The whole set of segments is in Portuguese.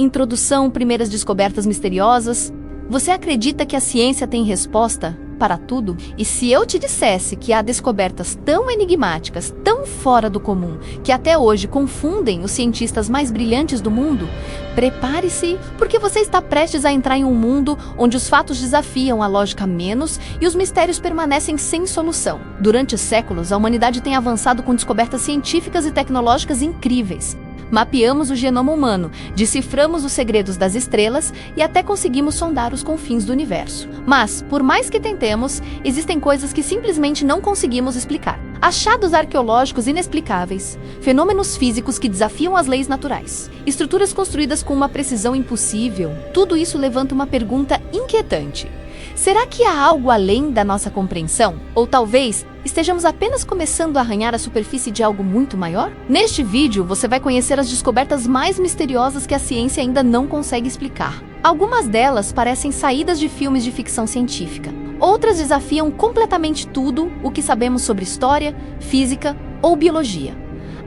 introdução, primeiras descobertas misteriosas. Você acredita que a ciência tem resposta para tudo? E se eu te dissesse que há descobertas tão enigmáticas, tão fora do comum, que até hoje confundem os cientistas mais brilhantes do mundo? Prepare-se, porque você está prestes a entrar em um mundo onde os fatos desafiam a lógica menos e os mistérios permanecem sem solução. Durante séculos, a humanidade tem avançado com descobertas científicas e tecnológicas incríveis. Mapeamos o genoma humano, deciframos os segredos das estrelas e até conseguimos sondar os confins do universo. Mas, por mais que tentemos, existem coisas que simplesmente não conseguimos explicar. Achados arqueológicos inexplicáveis, fenômenos físicos que desafiam as leis naturais, estruturas construídas com uma precisão impossível. Tudo isso levanta uma pergunta inquietante. Será que há algo além da nossa compreensão? Ou talvez estejamos apenas começando a arranhar a superfície de algo muito maior? Neste vídeo, você vai conhecer as descobertas mais misteriosas que a ciência ainda não consegue explicar. Algumas delas parecem saídas de filmes de ficção científica. Outras desafiam completamente tudo o que sabemos sobre história, física ou biologia.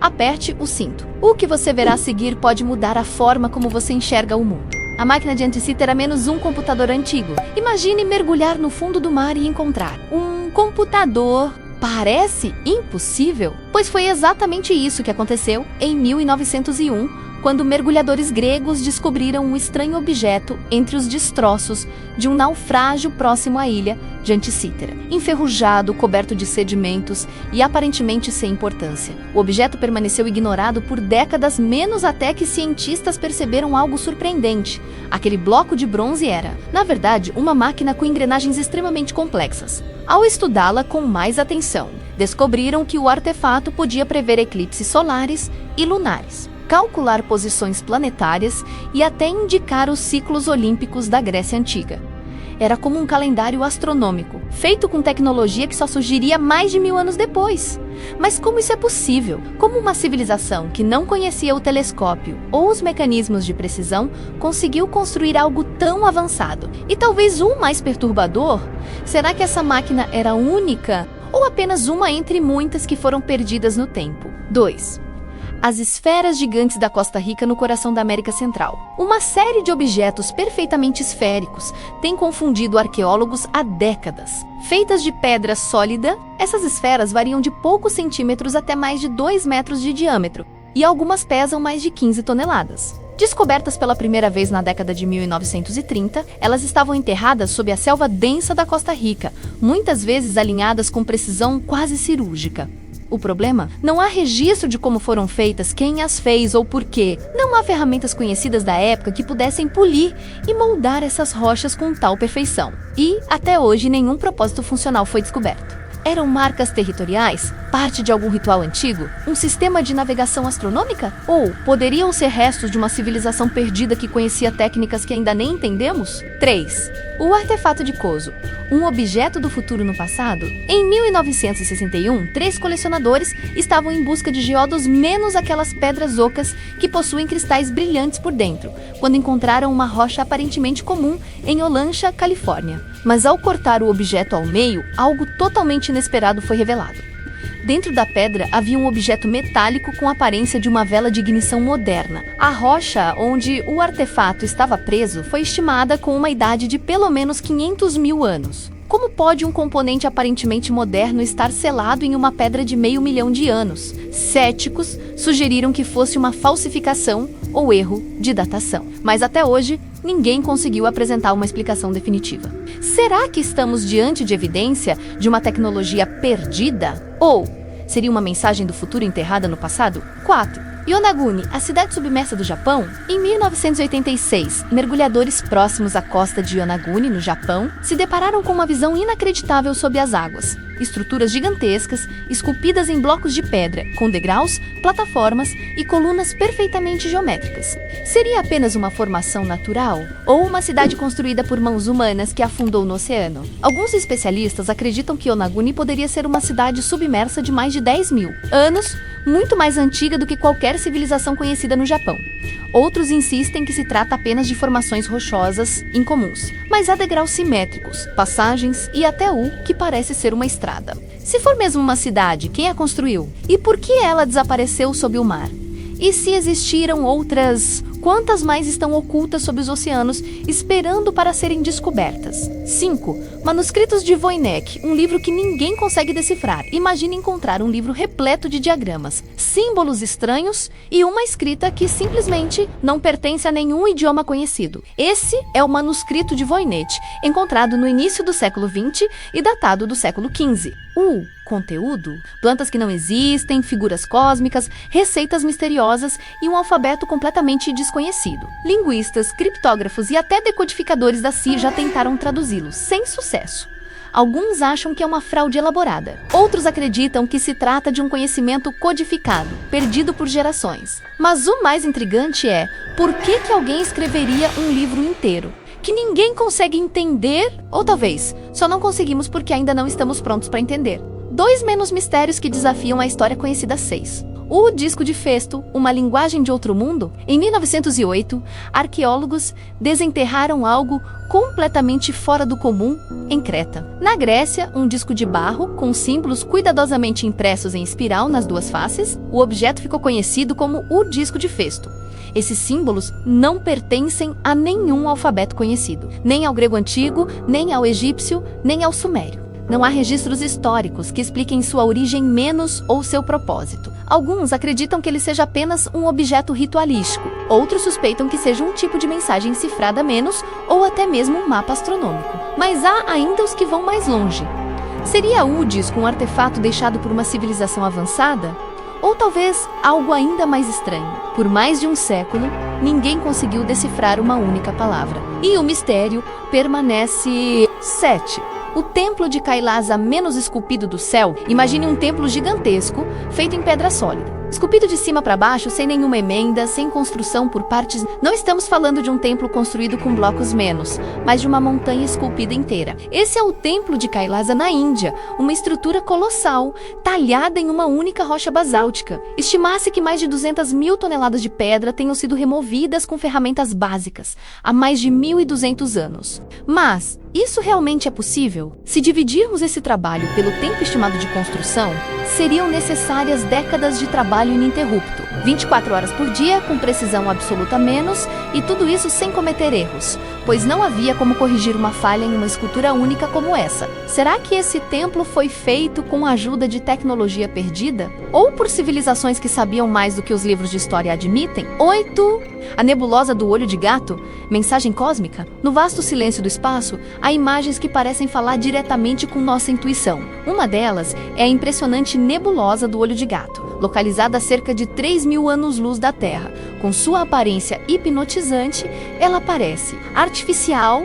Aperte o cinto. O que você verá a seguir pode mudar a forma como você enxerga o mundo. A máquina de Anticythera era menos um computador antigo. Imagine mergulhar no fundo do mar e encontrar um computador. Parece impossível? Pois foi exatamente isso que aconteceu em 1901, quando mergulhadores gregos descobriram um estranho objeto entre os destroços de um naufrágio próximo à ilha de Anticythera. Enferrujado, coberto de sedimentos e aparentemente sem importância. O objeto permaneceu ignorado por décadas, menos até que cientistas perceberam algo surpreendente. Aquele bloco de bronze era, na verdade, uma máquina com engrenagens extremamente complexas. Ao estudá-la com mais atenção, descobriram que o artefato podia prever eclipses solares e lunares, calcular posições planetárias e até indicar os ciclos olímpicos da Grécia Antiga. Era como um calendário astronômico, feito com tecnologia que só surgiria mais de 1000 anos depois. Mas como isso é possível? Como uma civilização que não conhecia o telescópio ou os mecanismos de precisão conseguiu construir algo tão avançado? E talvez o mais perturbador, será que essa máquina era única ou apenas uma entre muitas que foram perdidas no tempo? 2. As esferas gigantes da Costa Rica no coração da América Central. Uma série de objetos perfeitamente esféricos tem confundido arqueólogos há décadas. Feitas de pedra sólida, essas esferas variam de poucos centímetros até mais de 2 metros de diâmetro, e algumas pesam mais de 15 toneladas. Descobertas pela primeira vez na década de 1930, elas estavam enterradas sob a selva densa da Costa Rica, muitas vezes alinhadas com precisão quase cirúrgica. O problema? Não há registro de como foram feitas, quem as fez ou por quê. Não há ferramentas conhecidas da época que pudessem polir e moldar essas rochas com tal perfeição. E, até hoje, nenhum propósito funcional foi descoberto. Eram marcas territoriais? Parte de algum ritual antigo? Um sistema de navegação astronômica? Ou poderiam ser restos de uma civilização perdida que conhecia técnicas que ainda nem entendemos? 3. O artefato de Coso. Um objeto do futuro no passado? Em 1961, 3 colecionadores estavam em busca de geodos menos aquelas pedras ocas que possuem cristais brilhantes por dentro, quando encontraram uma rocha aparentemente comum em Olancha, Califórnia. Mas ao cortar o objeto ao meio, algo totalmente inesperado foi revelado. Dentro da pedra havia um objeto metálico com a aparência de uma vela de ignição moderna. A rocha onde o artefato estava preso foi estimada com uma idade de pelo menos 500 mil anos. Como pode um componente aparentemente moderno estar selado em uma pedra de 500 mil de anos? Céticos sugeriram que fosse uma falsificação ou erro de datação. Mas até hoje, ninguém conseguiu apresentar uma explicação definitiva. Será que estamos diante de evidência de uma tecnologia perdida? Ou seria uma mensagem do futuro enterrada no passado? 4. Yonaguni, a cidade submersa do Japão. Em 1986, mergulhadores próximos à costa de Yonaguni, no Japão, se depararam com uma visão inacreditável sob as águas. Estruturas gigantescas, esculpidas em blocos de pedra, com degraus, plataformas e colunas perfeitamente geométricas. Seria apenas uma formação natural? Ou uma cidade construída por mãos humanas que afundou no oceano? Alguns especialistas acreditam que Yonaguni poderia ser uma cidade submersa de mais de 10.000 anos, muito mais antiga do que qualquer civilização conhecida no Japão. Outros insistem que se trata apenas de formações rochosas incomuns, mas há degraus simétricos, passagens e até que parece ser uma estrada. Se for mesmo uma cidade, quem a construiu? E por que ela desapareceu sob o mar? E se existiram outras quantas mais estão ocultas sob os oceanos, esperando para serem descobertas? 5. Manuscritos de Voynich, um livro que ninguém consegue decifrar. Imagine encontrar um livro repleto de diagramas, símbolos estranhos e uma escrita que simplesmente não pertence a nenhum idioma conhecido. Esse é o manuscrito de Voynich, encontrado no início do século XX e datado do século XV. O conteúdo? Plantas que não existem, figuras cósmicas, receitas misteriosas e um alfabeto completamente desconhecido. Linguistas, criptógrafos e até decodificadores da CIA já tentaram traduzi-los, sem sucesso. Alguns acham que é uma fraude elaborada. Outros acreditam que se trata de um conhecimento codificado, perdido por gerações. Mas o mais intrigante é, por que alguém escreveria um livro inteiro que ninguém consegue entender? Ou talvez, só não conseguimos porque ainda não estamos prontos para entender. 2 menos mistérios que desafiam a história conhecida 6. O disco de Festo, uma linguagem de outro mundo? Em 1908, arqueólogos desenterraram algo completamente fora do comum em Creta. Na Grécia, um disco de barro com símbolos cuidadosamente impressos em espiral nas duas faces, o objeto ficou conhecido como o disco de Festo. Esses símbolos não pertencem a nenhum alfabeto conhecido, nem ao grego antigo, nem ao egípcio, nem ao sumério. Não há registros históricos que expliquem sua origem menos ou seu propósito. Alguns acreditam que ele seja apenas um objeto ritualístico. Outros suspeitam que seja um tipo de mensagem cifrada menos ou até mesmo um mapa astronômico. Mas há ainda os que vão mais longe. Seria o disco um artefato deixado por uma civilização avançada? Ou talvez algo ainda mais estranho. Por mais de um século, ninguém conseguiu decifrar uma única palavra. E o mistério permanece. 7. O templo de Kailasa menos esculpido do céu. Imagine um templo gigantesco, feito em pedra sólida. Esculpido de cima para baixo, sem nenhuma emenda, sem construção por partes. Não estamos falando de um templo construído com blocos menos, mas de uma montanha esculpida inteira. Esse é o templo de Kailasa na Índia, uma estrutura colossal, talhada em uma única rocha basáltica. Estima-se que mais de 200 mil toneladas de pedra tenham sido removidas com ferramentas básicas, há mais de 1.200 anos. Mas isso realmente é possível? Se dividirmos esse trabalho pelo tempo estimado de construção, seriam necessárias décadas de trabalho ininterrupto, 24 horas por dia, com precisão absoluta menos, e tudo isso sem cometer erros, pois não havia como corrigir uma falha em uma escultura única como essa. Será que esse templo foi feito com a ajuda de tecnologia perdida? Ou por civilizações que sabiam mais do que os livros de história admitem? 8. A nebulosa do olho de gato? Mensagem cósmica? No vasto silêncio do espaço, há imagens que parecem falar diretamente com nossa intuição. Uma delas é a impressionante nebulosa do olho de gato, localizada a cerca de 3.000 anos-luz da Terra. Com sua aparência hipnotizante, ela parece artificial,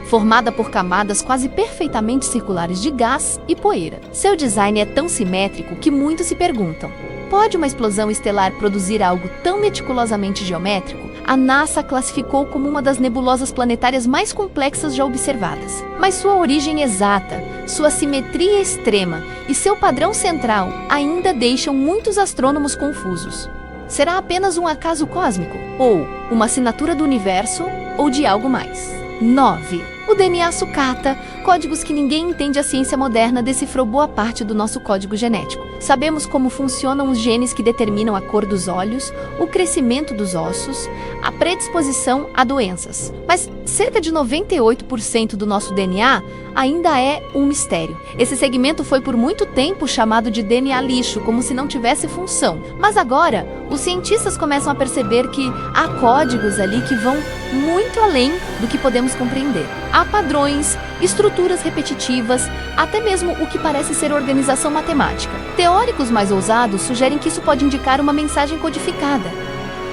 formada por camadas quase perfeitamente circulares de gás e poeira. Seu design é tão simétrico que muitos se perguntam: pode uma explosão estelar produzir algo tão meticulosamente geométrico? A NASA classificou como uma das nebulosas planetárias mais complexas já observadas. Mas sua origem exata, sua simetria extrema e seu padrão central ainda deixam muitos astrônomos confusos. Será apenas um acaso cósmico? Ou uma assinatura do universo? Ou de algo mais? 9. O DNA sucata, códigos que ninguém entende. A ciência moderna decifrou boa parte do nosso código genético. Sabemos como funcionam os genes que determinam a cor dos olhos, o crescimento dos ossos, a predisposição a doenças. Mas cerca de 98% do nosso DNA ainda é um mistério. Esse segmento foi por muito tempo chamado de DNA lixo, como se não tivesse função. Mas agora, os cientistas começam a perceber que há códigos ali que vão muito além do que podemos compreender. Há padrões, estruturas repetitivas, até mesmo o que parece ser organização matemática. Teóricos mais ousados sugerem que isso pode indicar uma mensagem codificada,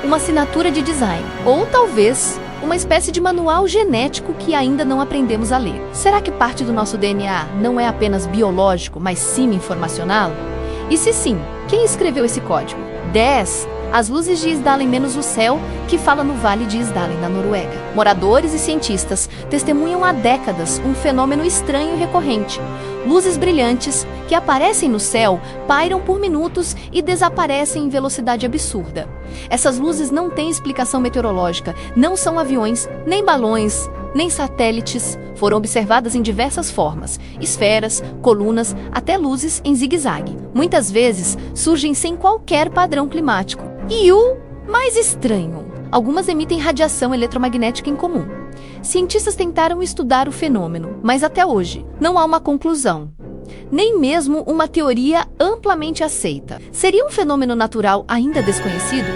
uma assinatura de design, ou talvez uma espécie de manual genético que ainda não aprendemos a ler. Será que parte do nosso DNA não é apenas biológico, mas sim informacional? E se sim, quem escreveu esse código? 10. As luzes de Isdalen menos o céu, que fala no Vale de Isdalen, na Noruega. Moradores e cientistas testemunham há décadas um fenômeno estranho e recorrente. Luzes brilhantes que aparecem no céu, pairam por minutos e desaparecem em velocidade absurda. Essas luzes não têm explicação meteorológica, não são aviões, nem balões, nem satélites. Foram observadas em diversas formas: esferas, colunas, até luzes em zigue-zague. Muitas vezes surgem sem qualquer padrão climático. E o mais estranho: Algumas emitem radiação eletromagnética incomum. Cientistas tentaram estudar o fenômeno, mas até hoje não há uma conclusão, nem mesmo uma teoria amplamente aceita. Seria um fenômeno natural ainda desconhecido?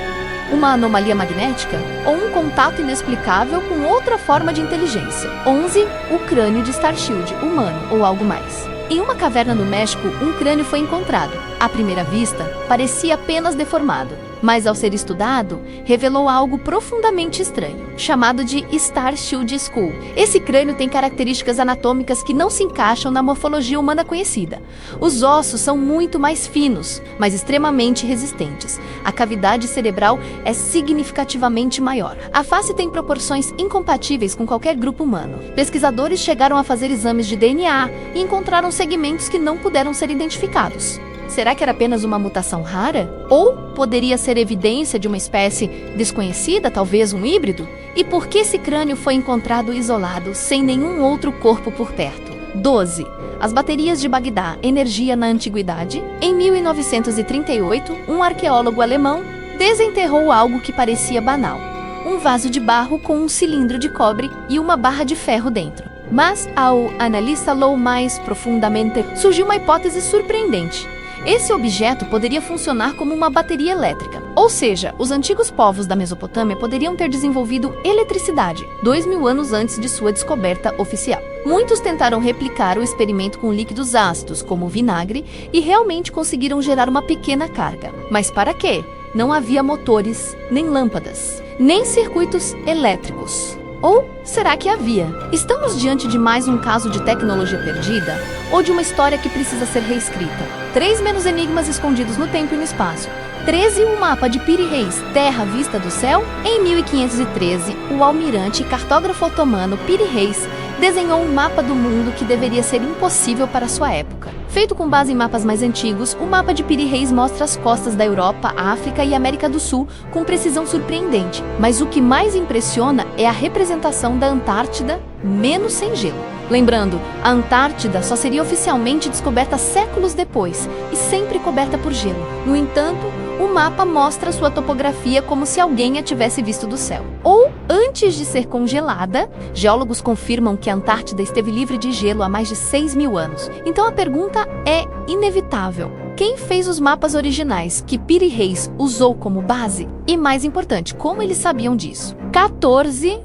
Uma anomalia magnética? Ou um contato inexplicável com outra forma de inteligência? 11. O crânio de Starshield, humano ou algo mais. Em uma caverna no México, um crânio foi encontrado. À primeira vista, parecia apenas deformado, mas ao ser estudado, revelou algo profundamente estranho, chamado de Starshield Skull. Esse crânio tem características anatômicas que não se encaixam na morfologia humana conhecida. Os ossos são muito mais finos, mas extremamente resistentes. A cavidade cerebral é significativamente maior. A face tem proporções incompatíveis com qualquer grupo humano. Pesquisadores chegaram a fazer exames de DNA e encontraram segmentos que não puderam ser identificados. Será que era apenas uma mutação rara? Ou poderia ser evidência de uma espécie desconhecida, talvez um híbrido? E por que esse crânio foi encontrado isolado, sem nenhum outro corpo por perto? 12. As baterias de Bagdá, energia na antiguidade. Em 1938, um arqueólogo alemão desenterrou algo que parecia banal. Um vaso de barro com um cilindro de cobre e uma barra de ferro dentro. Mas, ao analisá-lo mais profundamente, surgiu uma hipótese surpreendente. Esse objeto poderia funcionar como uma bateria elétrica. Ou seja, os antigos povos da Mesopotâmia poderiam ter desenvolvido eletricidade 2000 anos antes de sua descoberta oficial. Muitos tentaram replicar o experimento com líquidos ácidos, como o vinagre, e realmente conseguiram gerar uma pequena carga. Mas para quê? Não havia motores, nem lâmpadas, nem circuitos elétricos. Ou será que havia? Estamos diante de mais um caso de tecnologia perdida? Ou de uma história que precisa ser reescrita? 3 menos enigmas escondidos no tempo e no espaço. 13. O mapa de Piri Reis, terra vista do céu? Em 1513, o almirante e cartógrafo otomano Piri Reis desenhou um mapa do mundo que deveria ser impossível para sua época. Feito com base em mapas mais antigos, o mapa de Piri Reis mostra as costas da Europa, África e América do Sul com precisão surpreendente. Mas o que mais impressiona é a representação da Antártida, menos sem gelo. Lembrando, a Antártida só seria oficialmente descoberta séculos depois e sempre coberta por gelo. No entanto, o mapa mostra sua topografia como se alguém a tivesse visto do céu. Ou, antes de ser congelada, geólogos confirmam que a Antártida esteve livre de gelo há mais de 6.000 anos. Então a pergunta é inevitável. Quem fez os mapas originais que Piri Reis usou como base? E mais importante, como eles sabiam disso? 14.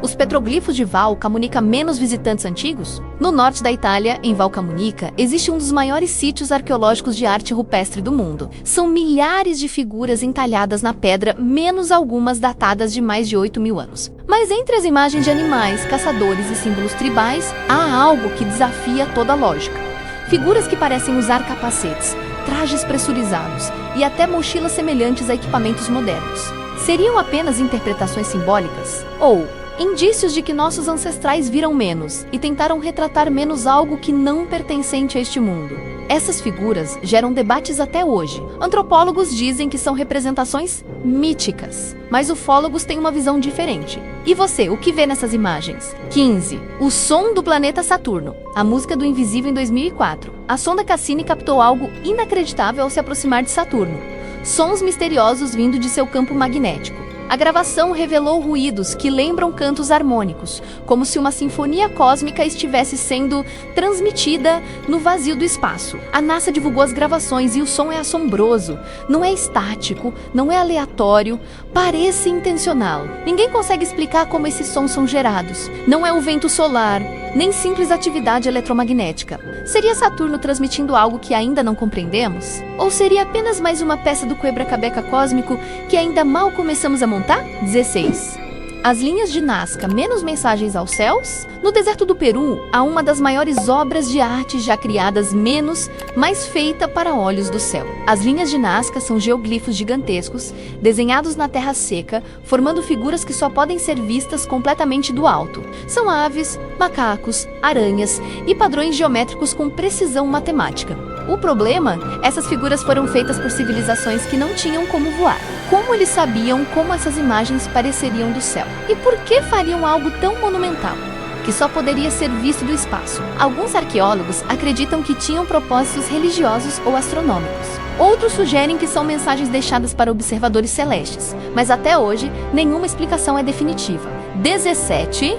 Os petroglifos de Val comunicam menos visitantes antigos? No norte da Itália, em Val Camonica, existe um dos maiores sítios arqueológicos de arte rupestre do mundo. São milhares de figuras entalhadas na pedra, menos algumas datadas de mais de 8.000 anos. Mas entre as imagens de animais, caçadores e símbolos tribais, há algo que desafia toda a lógica. Figuras que parecem usar capacetes, trajes pressurizados e até mochilas semelhantes a equipamentos modernos. Seriam apenas interpretações simbólicas? Ou indícios de que nossos ancestrais viram menos e tentaram retratar menos algo que não pertencente a este mundo? Essas figuras geram debates até hoje. Antropólogos dizem que são representações míticas, mas ufólogos têm uma visão diferente. E você, o que vê nessas imagens? 15. O som do planeta Saturno. A música do Invisível em 2004. A sonda Cassini captou algo inacreditável ao se aproximar de Saturno. Sons misteriosos vindo de seu campo magnético. A gravação revelou ruídos que lembram cantos harmônicos, como se uma sinfonia cósmica estivesse sendo transmitida no vazio do espaço. A NASA divulgou as gravações e o som é assombroso. Não é estático, não é aleatório, parece intencional. Ninguém consegue explicar como esses sons são gerados. Não é o vento solar, nem simples atividade eletromagnética. Seria Saturno transmitindo algo que ainda não compreendemos? Ou seria apenas mais uma peça do quebra-cabeça cósmico que ainda mal começamos a montar? 16. As linhas de Nazca, menos mensagens aos céus? No deserto do Peru, há uma das maiores obras de arte já criadas, menos, mas feita para olhos do céu. As linhas de Nazca são geoglifos gigantescos, desenhados na terra seca, formando figuras que só podem ser vistas completamente do alto. São aves, macacos, aranhas e padrões geométricos com precisão matemática. O problema? Essas figuras foram feitas por civilizações que não tinham como voar. Como eles sabiam como essas imagens pareceriam do céu? E por que fariam algo tão monumental, que só poderia ser visto do espaço? Alguns arqueólogos acreditam que tinham propósitos religiosos ou astronômicos. Outros sugerem que são mensagens deixadas para observadores celestes, mas até hoje nenhuma explicação é definitiva. 17.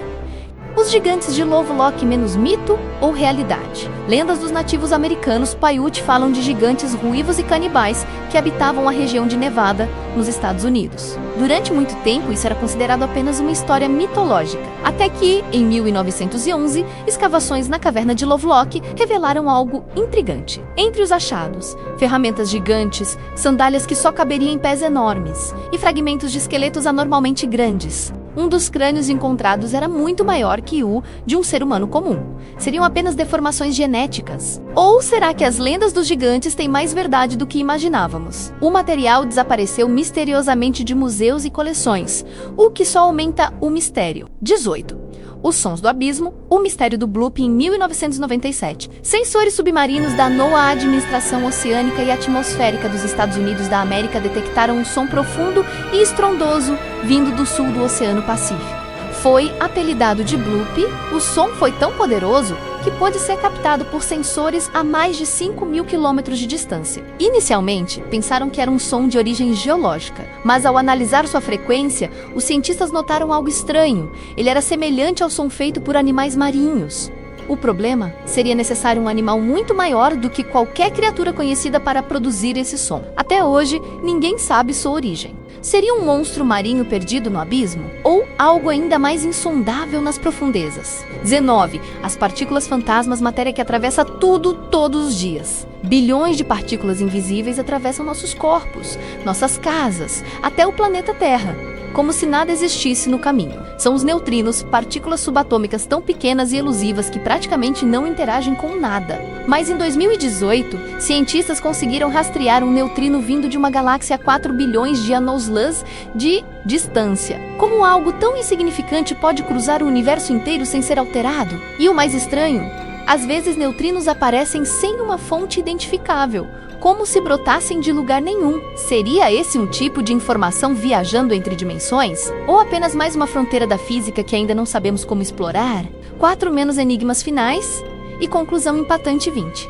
Os gigantes de Lovelock menos mito ou realidade? Lendas dos nativos americanos Paiute falam de gigantes ruivos e canibais que habitavam a região de Nevada, nos Estados Unidos. Durante muito tempo, isso era considerado apenas uma história mitológica, até que, em 1911, escavações na caverna de Lovelock revelaram algo intrigante. Entre os achados, ferramentas gigantes, sandálias que só caberiam em pés enormes e fragmentos de esqueletos anormalmente grandes. Um dos crânios encontrados era muito maior que o de um ser humano comum. Seriam apenas deformações genéticas? Ou será que as lendas dos gigantes têm mais verdade do que imaginávamos? O material desapareceu misteriosamente de museus e coleções, o que só aumenta o mistério. 18. Os Sons do Abismo, o mistério do Bloop em 1997. Sensores submarinos da NOAA, Administração Oceânica e Atmosférica dos Estados Unidos da América, detectaram um som profundo e estrondoso vindo do sul do Oceano Pacífico. Foi apelidado de Bloop. O som foi tão poderoso que pôde ser captado por sensores a mais de 5.000 quilômetros de distância. Inicialmente, pensaram que era um som de origem geológica, mas ao analisar sua frequência, os cientistas notaram algo estranho. Ele era semelhante ao som feito por animais marinhos. O problema seria necessário um animal muito maior do que qualquer criatura conhecida para produzir esse som. Até hoje, ninguém sabe sua origem. Seria um monstro marinho perdido no abismo? Ou algo ainda mais insondável nas profundezas? 19. As partículas fantasmas, matéria que atravessa tudo todos os dias. Bilhões de partículas invisíveis atravessam nossos corpos, nossas casas, até o planeta Terra, como se nada existisse no caminho. São os neutrinos, partículas subatômicas tão pequenas e elusivas que praticamente não interagem com nada. Mas em 2018, cientistas conseguiram rastrear um neutrino vindo de uma galáxia a 4 bilhões de anos-luz de distância. Como algo tão insignificante pode cruzar o universo inteiro sem ser alterado? E o mais estranho, às vezes neutrinos aparecem sem uma fonte identificável, como se brotassem de lugar nenhum. Seria esse um tipo de informação viajando entre dimensões? Ou apenas mais uma fronteira da física que ainda não sabemos como explorar? 4 menos enigmas finais e conclusão empatante 20.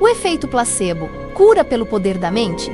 O efeito placebo cura pelo poder da mente?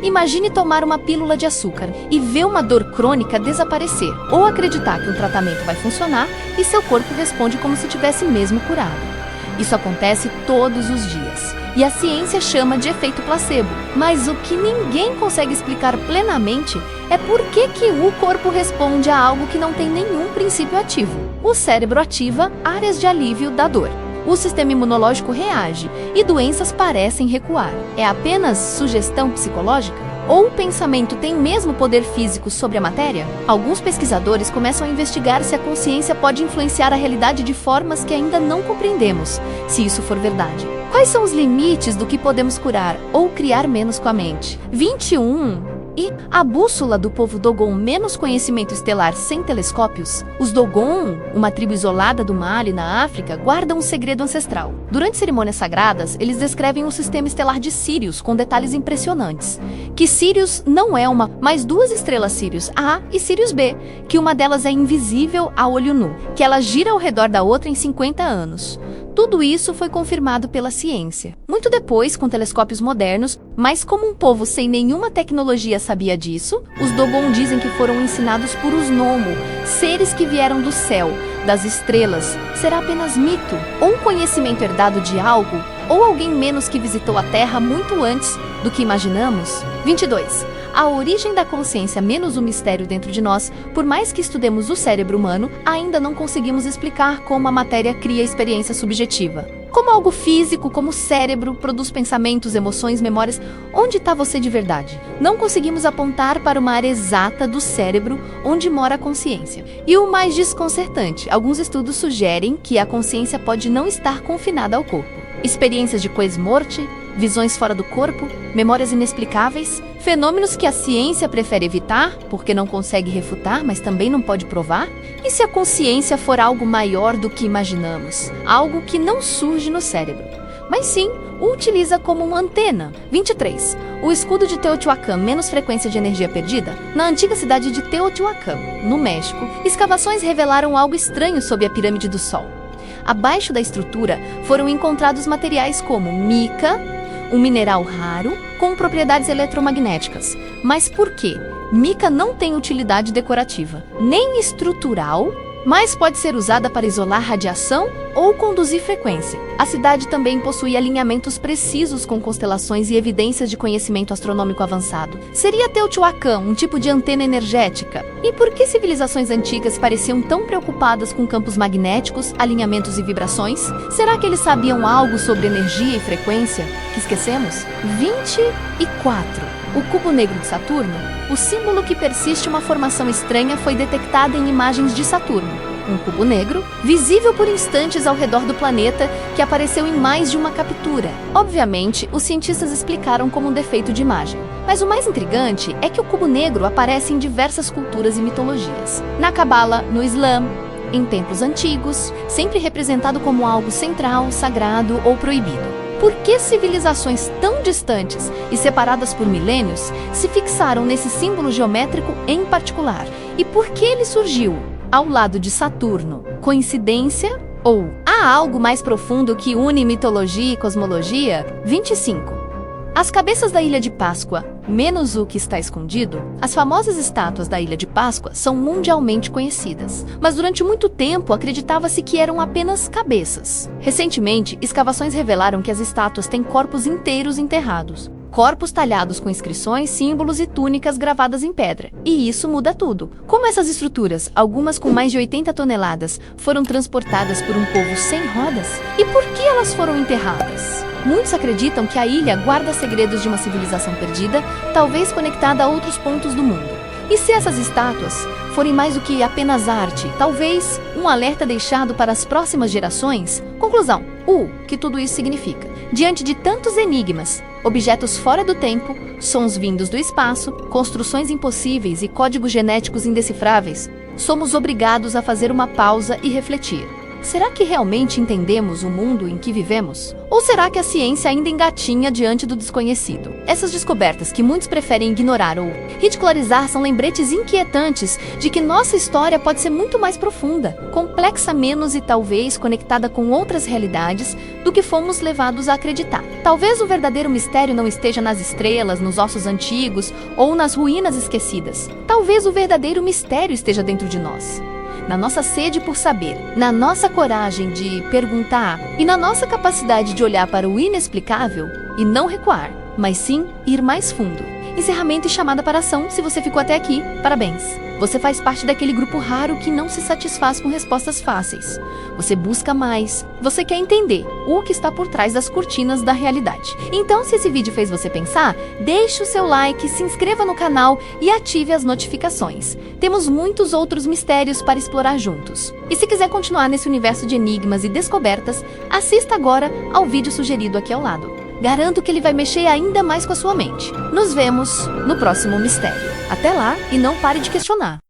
Imagine tomar uma pílula de açúcar e ver uma dor crônica desaparecer, ou acreditar que um tratamento vai funcionar e seu corpo responde como se tivesse mesmo curado. Isso acontece todos os dias, e a ciência chama de efeito placebo. Mas o que ninguém consegue explicar plenamente é por que o corpo responde a algo que não tem nenhum princípio ativo. O cérebro ativa áreas de alívio da dor. O sistema imunológico reage e doenças parecem recuar. É apenas sugestão psicológica? Ou o pensamento tem o mesmo poder físico sobre a matéria? Alguns pesquisadores começam a investigar se a consciência pode influenciar a realidade de formas que ainda não compreendemos, se isso for verdade. Quais são os limites do que podemos curar ou criar menos com a mente? 21. E a bússola do povo Dogon, menos conhecimento estelar sem telescópios? Os Dogon, uma tribo isolada do Mali, na África, guardam um segredo ancestral. Durante cerimônias sagradas, eles descrevem o sistema estelar de Sírius com detalhes impressionantes. Que Sírius não é uma, mas 2 estrelas Sírius A e Sírius B, que uma delas é invisível a olho nu, que ela gira ao redor da outra em 50 anos. Tudo isso foi confirmado pela ciência. Muito depois, com telescópios modernos, mas como um povo sem nenhuma tecnologia sabia disso, os Dogon dizem que foram ensinados por os Nomo, seres que vieram do céu, das estrelas. Será apenas mito? Ou um conhecimento herdado de algo? Ou alguém menos que visitou a Terra muito antes do que imaginamos? 22. A origem da consciência menos o mistério dentro de nós, por mais que estudemos o cérebro humano, ainda não conseguimos explicar como a matéria cria experiência subjetiva. Como algo físico, como o cérebro, produz pensamentos, emoções, memórias. Onde está você de verdade? Não conseguimos apontar para uma área exata do cérebro onde mora a consciência. E o mais desconcertante, alguns estudos sugerem que a consciência pode não estar confinada ao corpo. Experiências de quasi-morte, visões fora do corpo, memórias inexplicáveis, fenômenos que a ciência prefere evitar, porque não consegue refutar, mas também não pode provar? E se a consciência for algo maior do que imaginamos? Algo que não surge no cérebro, mas sim o utiliza como uma antena. 23. O escudo de Teotihuacan, menos frequência de energia perdida? Na antiga cidade de Teotihuacan, no México, escavações revelaram algo estranho sob a pirâmide do Sol. Abaixo da estrutura foram encontrados materiais como mica, um mineral raro com propriedades eletromagnéticas. Mas por quê? Mica não tem utilidade decorativa, nem estrutural, mas pode ser usada para isolar radiação ou conduzir frequência. A cidade também possui alinhamentos precisos com constelações e evidências de conhecimento astronômico avançado. Seria Teotihuacan um tipo de antena energética? E por que civilizações antigas pareciam tão preocupadas com campos magnéticos, alinhamentos e vibrações? Será que eles sabiam algo sobre energia e frequência que esquecemos? 24. O cubo negro de Saturno, o símbolo que persiste uma formação estranha, foi detectado em imagens de Saturno. Um cubo negro, visível por instantes ao redor do planeta, que apareceu em mais de uma captura. Obviamente, os cientistas explicaram como um defeito de imagem. Mas o mais intrigante é que o cubo negro aparece em diversas culturas e mitologias. Na Cabala, no Islã, em templos antigos, sempre representado como algo central, sagrado ou proibido. Por que civilizações tão distantes e separadas por milênios se fixaram nesse símbolo geométrico em particular? E por que ele surgiu ao lado de Saturno? Coincidência? Ou há algo mais profundo que une mitologia e cosmologia? 25. As cabeças da Ilha de Páscoa, menos o que está escondido, as famosas estátuas da Ilha de Páscoa são mundialmente conhecidas. Mas durante muito tempo acreditava-se que eram apenas cabeças. Recentemente, escavações revelaram que as estátuas têm corpos inteiros enterrados. Corpos talhados com inscrições, símbolos e túnicas gravadas em pedra. E isso muda tudo. Como essas estruturas, algumas com mais de 80 toneladas, foram transportadas por um povo sem rodas? E por que elas foram enterradas? Muitos acreditam que a ilha guarda segredos de uma civilização perdida, talvez conectada a outros pontos do mundo. E se essas estátuas forem mais do que apenas arte, talvez um alerta deixado para as próximas gerações? Conclusão: o que tudo isso significa? Diante de tantos enigmas, objetos fora do tempo, sons vindos do espaço, construções impossíveis e códigos genéticos indecifráveis, somos obrigados a fazer uma pausa e refletir. Será que realmente entendemos o mundo em que vivemos? Ou será que a ciência ainda engatinha diante do desconhecido? Essas descobertas que muitos preferem ignorar ou ridicularizar são lembretes inquietantes de que nossa história pode ser muito mais profunda, complexa menos e talvez conectada com outras realidades do que fomos levados a acreditar. Talvez o verdadeiro mistério não esteja nas estrelas, nos ossos antigos ou nas ruínas esquecidas. Talvez o verdadeiro mistério esteja dentro de nós. Na nossa sede por saber, na nossa coragem de perguntar e na nossa capacidade de olhar para o inexplicável e não recuar, mas sim ir mais fundo. Encerramento e chamada para ação. Se você ficou até aqui, parabéns! Você faz parte daquele grupo raro que não se satisfaz com respostas fáceis. Você busca mais. Você quer entender o que está por trás das cortinas da realidade. Então, se esse vídeo fez você pensar, deixe o seu like, se inscreva no canal e ative as notificações. Temos muitos outros mistérios para explorar juntos. E se quiser continuar nesse universo de enigmas e descobertas, assista agora ao vídeo sugerido aqui ao lado. Garanto que ele vai mexer ainda mais com a sua mente. Nos vemos no próximo mistério. Até lá e não pare de questionar.